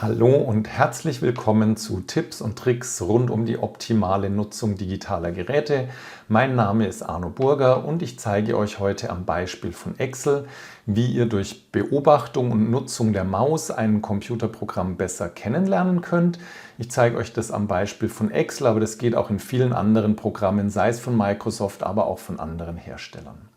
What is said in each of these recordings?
Hallo und herzlich willkommen zu Tipps und Tricks rund um die optimale Nutzung digitaler Geräte. Mein Name ist Arno Burger und ich zeige euch heute am Beispiel von Excel, wie ihr durch Beobachtung und Nutzung der Maus ein Computerprogramm besser kennenlernen könnt. Ich zeige euch das am Beispiel von Excel, aber das geht auch in vielen anderen Programmen, sei es von Microsoft, aber auch von anderen Herstellern.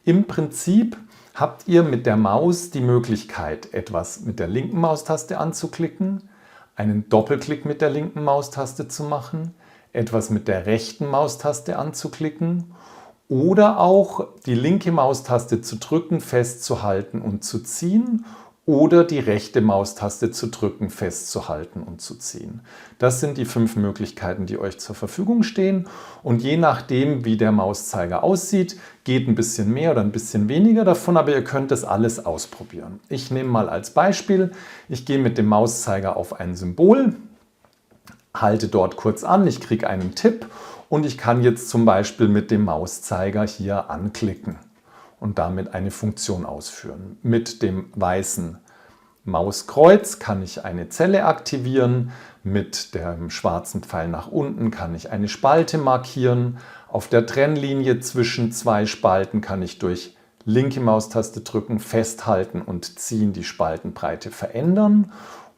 Im Prinzip habt ihr mit der Maus die Möglichkeit, etwas mit der linken Maustaste anzuklicken, einen Doppelklick mit der linken Maustaste zu machen, etwas mit der rechten Maustaste anzuklicken oder auch die linke Maustaste zu drücken, festzuhalten und zu ziehen oder die rechte Maustaste zu drücken, festzuhalten und zu ziehen. Das sind die 5 Möglichkeiten, die euch zur Verfügung stehen. Und je nachdem, wie der Mauszeiger aussieht, geht ein bisschen mehr oder ein bisschen weniger davon, aber ihr könnt das alles ausprobieren. Ich nehme mal als Beispiel, ich gehe mit dem Mauszeiger auf ein Symbol, halte dort kurz an, ich kriege einen Tipp und ich kann jetzt zum Beispiel mit dem Mauszeiger hier anklicken und damit eine Funktion ausführen. Mit dem weißen Mauskreuz kann ich eine Zelle aktivieren, mit dem schwarzen Pfeil nach unten kann ich eine Spalte markieren, auf der Trennlinie zwischen 2 Spalten kann ich durch linke Maustaste drücken, festhalten und ziehen die Spaltenbreite verändern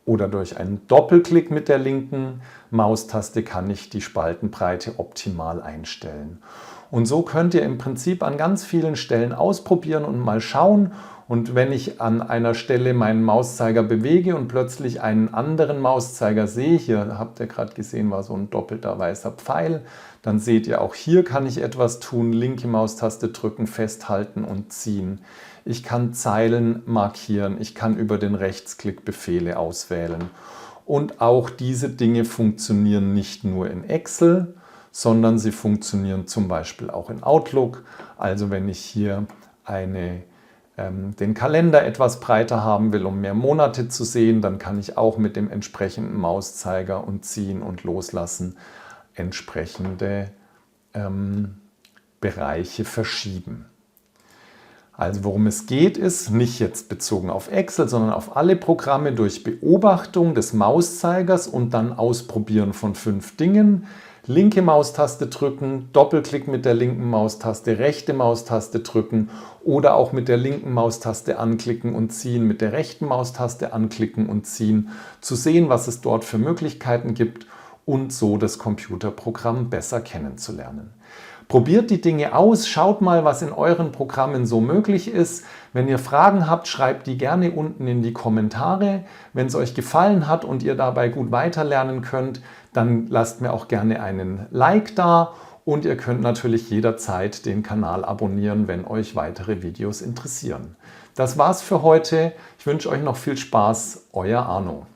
oder durch einen Doppelklick mit der linken Maustaste kann ich die Spaltenbreite optimal einstellen. Und so könnt ihr im Prinzip an ganz vielen Stellen ausprobieren und mal schauen. Und wenn ich an einer Stelle meinen Mauszeiger bewege und plötzlich einen anderen Mauszeiger sehe, hier habt ihr gerade gesehen, war so ein doppelter weißer Pfeil, dann seht ihr auch hier kann ich etwas tun, linke Maustaste drücken, festhalten und ziehen. Ich kann Zeilen markieren, ich kann über den Rechtsklick Befehle auswählen. Und auch diese Dinge funktionieren nicht nur in Excel, sondern sie funktionieren zum Beispiel auch in Outlook. Also wenn ich hier den Kalender etwas breiter haben will, um mehr Monate zu sehen, dann kann ich auch mit dem entsprechenden Mauszeiger und Ziehen und Loslassen entsprechende Bereiche verschieben. Also worum es geht, ist nicht jetzt bezogen auf Excel, sondern auf alle Programme durch Beobachtung des Mauszeigers und dann Ausprobieren von 5 Dingen. Linke Maustaste drücken, Doppelklick mit der linken Maustaste, rechte Maustaste drücken oder auch mit der linken Maustaste anklicken und ziehen, mit der rechten Maustaste anklicken und ziehen, zu sehen, was es dort für Möglichkeiten gibt und so das Computerprogramm besser kennenzulernen. Probiert die Dinge aus, schaut mal, was in euren Programmen so möglich ist. Wenn ihr Fragen habt, schreibt die gerne unten in die Kommentare. Wenn es euch gefallen hat und ihr dabei gut weiterlernen könnt, dann lasst mir auch gerne einen Like da und ihr könnt natürlich jederzeit den Kanal abonnieren, wenn euch weitere Videos interessieren. Das war's für heute. Ich wünsche euch noch viel Spaß. Euer Arno.